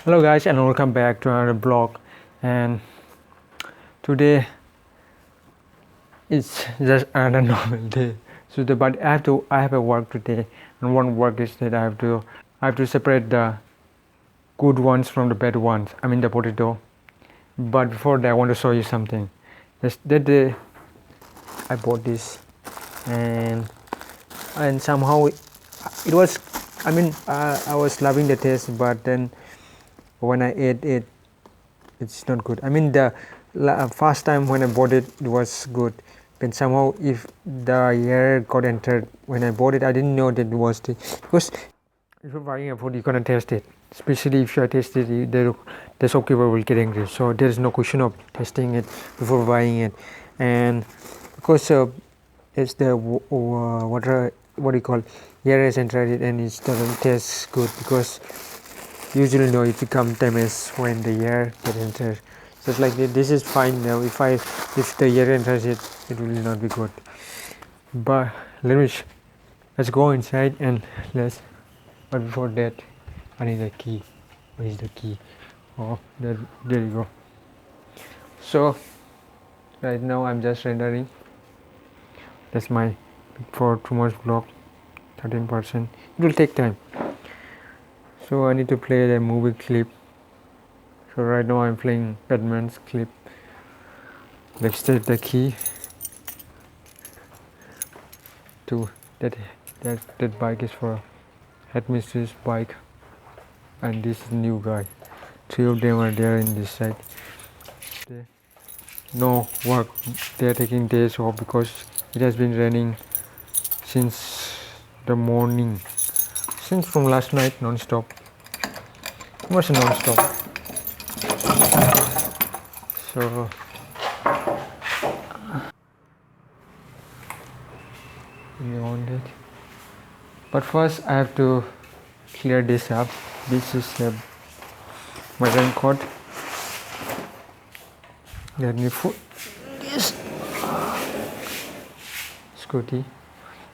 Hello guys, and welcome back to another vlog. And today it's just another normal day. But I have a work today, and one work is that I have to separate the good ones from the bad ones. I mean the potato. But before that, I want to show you something. That day I bought this, and somehow it was. I was loving the taste, but then when I ate it, it's not good. I mean the first time when I bought it, it was good, but somehow if the air got entered when I bought it, I didn't know that it was because if you're buying a food, you're gonna taste it, especially if you taste it, the shopkeeper will get angry. So there is no question of testing it before buying it. And because it's the water, what do you call, air has entered it and it doesn't taste good, because usually know it becomes damaged when the air gets entered. Just like this is fine now. If the air enters it, it will not be good. But let's go inside and but before that, I need a key. Where is the key? Oh, there you go. So right now I'm just rendering. That's my for tomorrow's vlog. 13%. It will take time. So I need to play the movie clip. So right now I'm playing Batman's clip. Let's take the key to that bike is for headmistress bike, and this new guy. 3 of them are there in this side. No work. They are taking days off because it has been raining since the morning, since from last night, non-stop. It was non-stop. So beyond it, but first I have to clear this up. This is my raincoat. Let me put this scooty.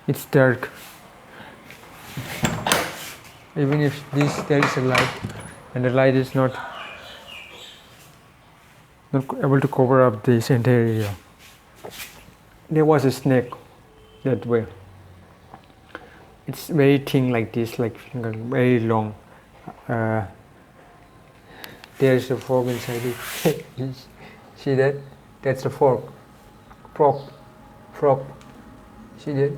It's dark. Even if there is a light, and the light is not able to cover up this entire area. There was a snake that way. It's very thin like this, like finger, very long. There's a fork inside it. See that? That's the fork. Frog. See that?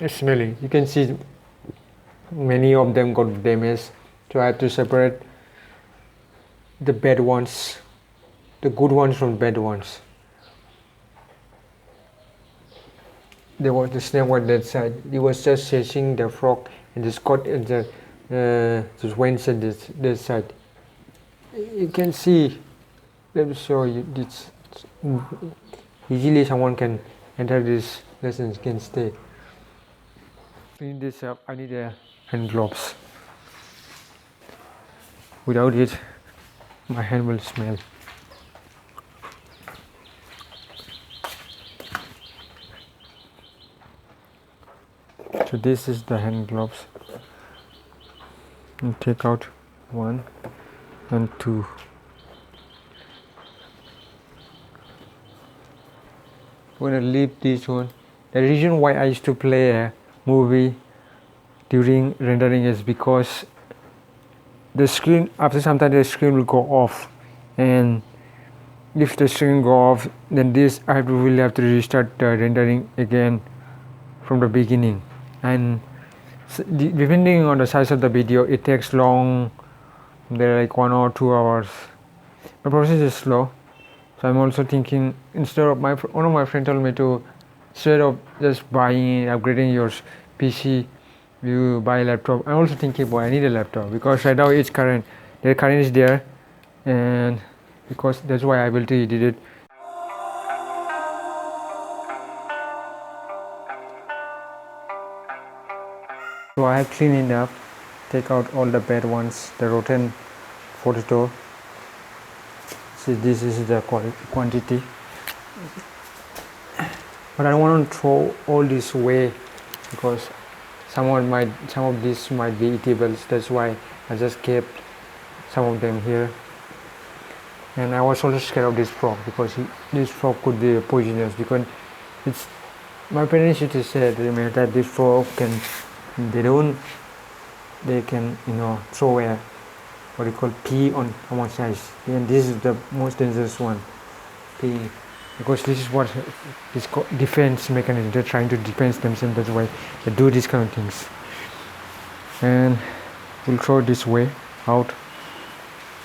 It's smelly. You can see many of them got damaged. So I have to separate the bad ones, the good ones from bad ones. There was the snake on that side. It was just chasing the frog, and just got in just went on this side. You can see. Let me show you. This easily someone can enter this lesson, can stay. Clean this up. I need hand gloves. Without it, my hand will smell. So this is the hand gloves. And take out 1 and 2. I'm gonna leave this one. The reason why I used to play a movie during rendering is because the screen, after some time, the screen will go off, and if the screen go off, then I will have to restart the rendering again from the beginning. And depending on the size of the video, it takes long. They're like 1 or 2 hours. The process is slow. So I'm also thinking, instead of one of my friends told me to, instead of just upgrading your PC, you buy a laptop. I'm also thinking, boy, I need a laptop, because right now the current is there, and because that's why I will did it. So I have cleaned it up, take out all the bad ones, the rotten potato. See, this is the quantity. But I don't want to throw all this away, because some of these might be eatables. That's why I just kept some of them here. And I was also scared of this frog because this frog could be poisonous, because it's my parents used to say that this frog they can throw a what you call pee on someone's eyes, and this is the most dangerous one, pee, because this is what this defense mechanism. They're trying to defend themselves. That's why they do these kind of things. And we'll throw this way out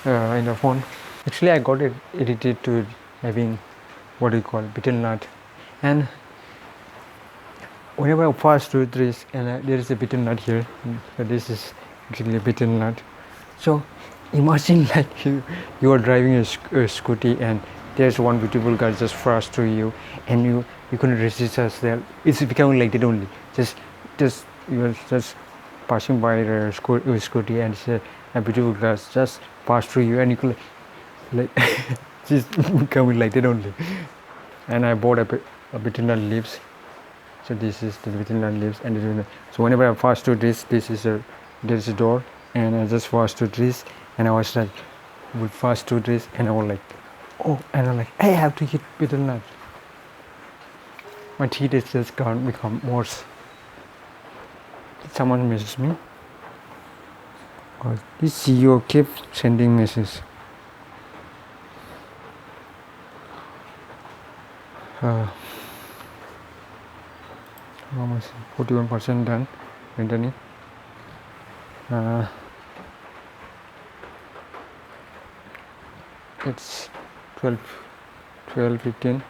in the phone. Actually, I got it addicted to having what do you call betel nut, and whenever I pass through this, and there is a betel nut here, so this is actually a betel nut. So imagine like you are driving a scooty, and there's one beautiful girl just fast through you, and you couldn't resist as well. It's becoming like that only. Just you're just passing by a scooty, and it's a beautiful girl just pass through you, and you could like just becoming like that only. And I bought a betel nut leaves. So this is the betel nut leaves, and so whenever I pass through this there's a door, and I just pass through this, and I was like, would pass through this, and I was like, oh, and I'm like, I have to eat betel nut. My teeth is just gone, become worse. Someone messaged me. This CEO kept sending messages. 41% done. Internet. It's 12:15.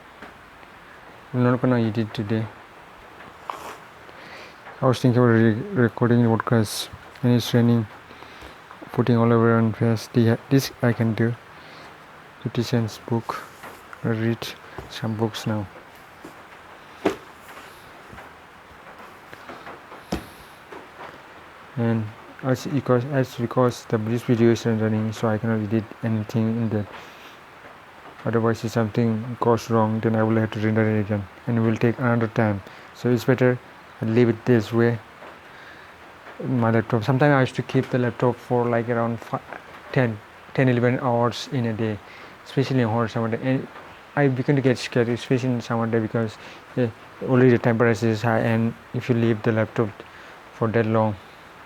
I'm not gonna eat it today. I was thinking about recording the podcast, and it's raining, putting all over on face. This I can do. 50 cents book. I read some books now. And because this video is running, so I cannot edit anything in that. Otherwise, if something goes wrong, then I will have to render it again, and it will take another time. So it's better I leave it this way. My laptop. Sometimes I used to keep the laptop for like around 10-11 hours in a day, especially in hot summer day. And I begin to get scared, especially in summer day, because only the temperature is high, and if you leave the laptop for that long,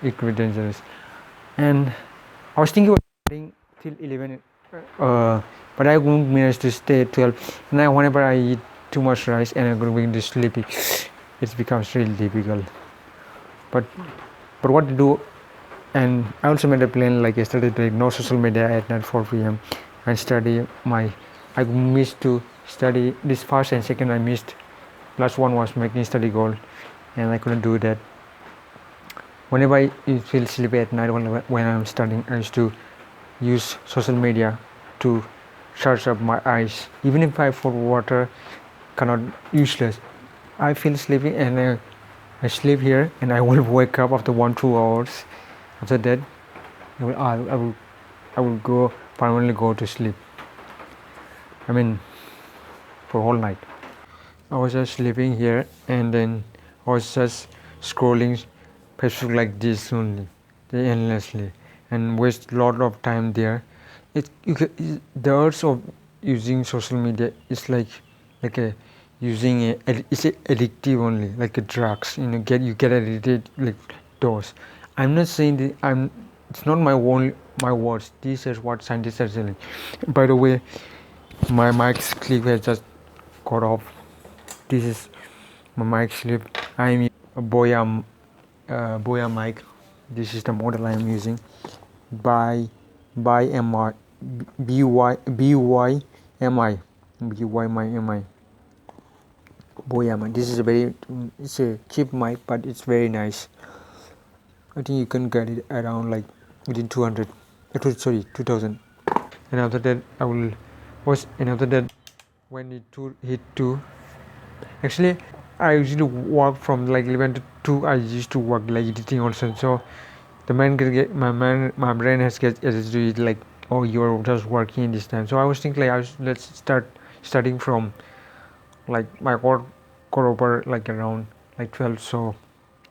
it could be dangerous. And I was thinking about staying till 11, but I won't manage to stay at 12. Now whenever I eat too much rice and I'm going to sleepy, it becomes really difficult. But what to do? And I also made a plan like yesterday, like no social media at night 4 p.m. and study I missed to study this first and second. I missed. Last one was making study goal, and I couldn't do that. Whenever I feel sleepy at night when I'm studying, I used to use social media to charge up my eyes. Even if I pour water, cannot useless. I feel sleepy, and I sleep here, and I will wake up after 1-2 hours. After that, I will go permanently go to sleep. I mean, for whole night. I was just sleeping here, and then I was just scrolling Facebook like this only, endlessly, and waste a lot of time there. The urge of using social media is like it's addictive only, like a drugs. You get addicted like those. I'm not saying that it's not my words. This is what scientists are saying. By the way, my mic's clip has just got off. This is my mic clip. I'm a Boya mic. This is the model I am using. By MI, BY MI. Boya mic. This is it's a cheap mic, but it's very nice. I think you can get it around like within 200. 2000. And after that, when it hit 2. Actually, I usually work from like 11 to 2. I used to work like editing also. So my brain has get to it like, oh, you're just working in this time. So I was thinking like let's start studying from like my core over like around like 12. So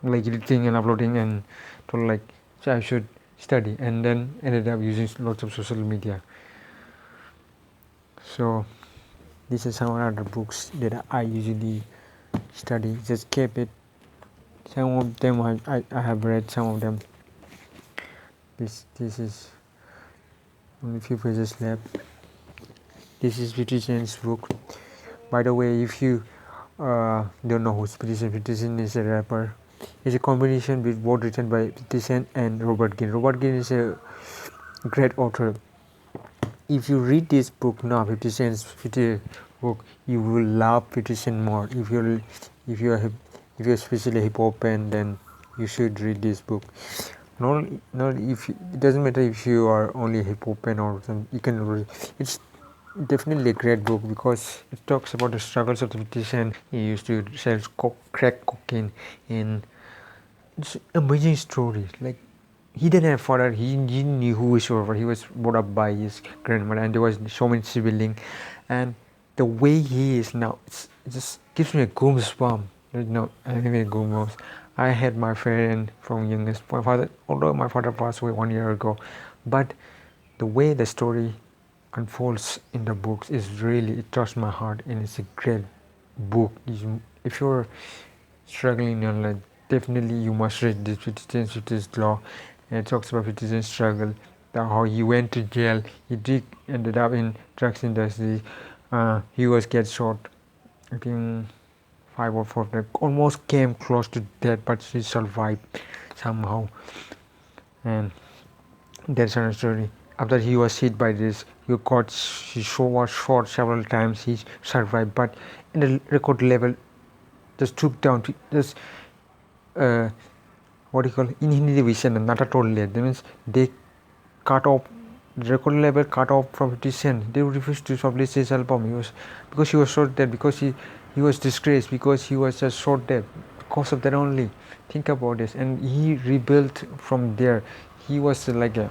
like editing and uploading, and told like so I should study, and then ended up using lots of social media. So this is some other books that I usually study. Just keep it. Some of them I have read. Some of them. This is only few pages left. This is 50 Cent's book. By the way, if you don't know who's 50 Cent is a rapper. It's a combination with both written by 50 Cent and Robert Greene. Robert Greene is a great author. If you read this book now, 50 Cent's 50 book, you will love 50 Cent more. If you're especially hip hop fan, then you should read this book. Not if it doesn't matter if you are only hip hop fan or something. You can read. It's definitely a great book because it talks about the struggles of the 50 Cent. He used to sell crack cocaine, and it's amazing story. Like he didn't have father. He knew who his father. He was brought up by his grandmother, and there was so many siblings. And the way he is now, it just gives me a goosebump. I have a goosebumps. I had my friend from youngest. My father, although my father passed away 1 year ago, but the way the story unfolds in the books is really, it touched my heart, and it's a great book. If you're struggling in your life, definitely you must read this 50 Cent Law. And it talks about 50 Cent's struggle, how he went to jail, ended up in drugs industry. He was get shot, I think 5 or 4 times, almost came close to death, but he survived somehow. And that's another story. After he was hit by this, he was shot several times. He survived, but in the record level, just took down, just what do you call inhibition and not at all late. That means they cut off the record label, cut off from 50 Cent. They refused to publish his album. Because he was shot dead, because he was disgraced, because he was just shot dead. Because of that only. Think about this. And he rebuilt from there. He was like a,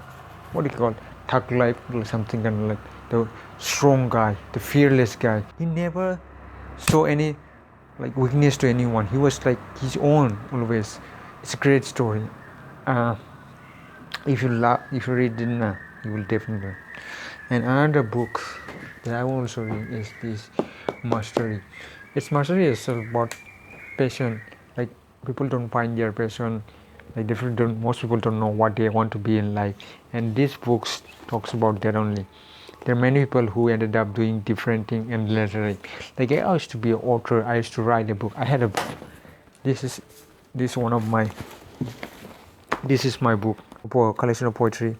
what do you call, thug life or something, kind of like the strong guy, the fearless guy. He never saw any like weakness to anyone. He was like his own always. It's a great story. If you read it, you will definitely. And another book that I want to read is this Mastery. It's Mastery is about passion. Like people don't find their passion. Like most people don't know what they want to be in life. And this book talks about that only. There are many people who ended up doing different things and lettering. Like I used to be an author. I used to write a book. I had a book. This is my book, a collection of poetry.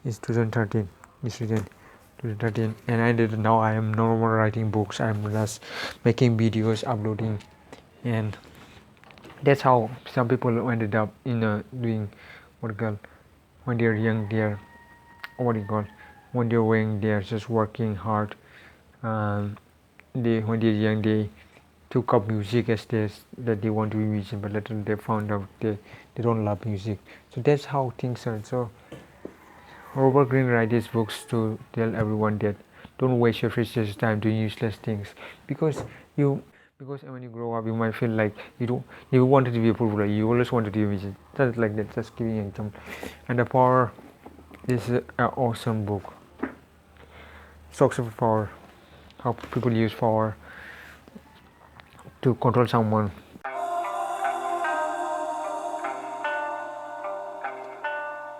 It's 2013. It's written 2013, and now I am no more writing books. I'm just making videos, uploading, and that's how some people ended up in doing when they're young. When they're young, they're just working hard. When they're young, they took up music as that they want to be musician, but later they found out they don't love music. So that's how things are. So Robert Greene writes his books to tell everyone that don't waste your precious time doing useless things, because when you grow up you might feel like you wanted to be a footballer, you always wanted to be a musician. Just like that, just giving an example. And the Power, this is an awesome book. It talks about power, how people use power to control someone.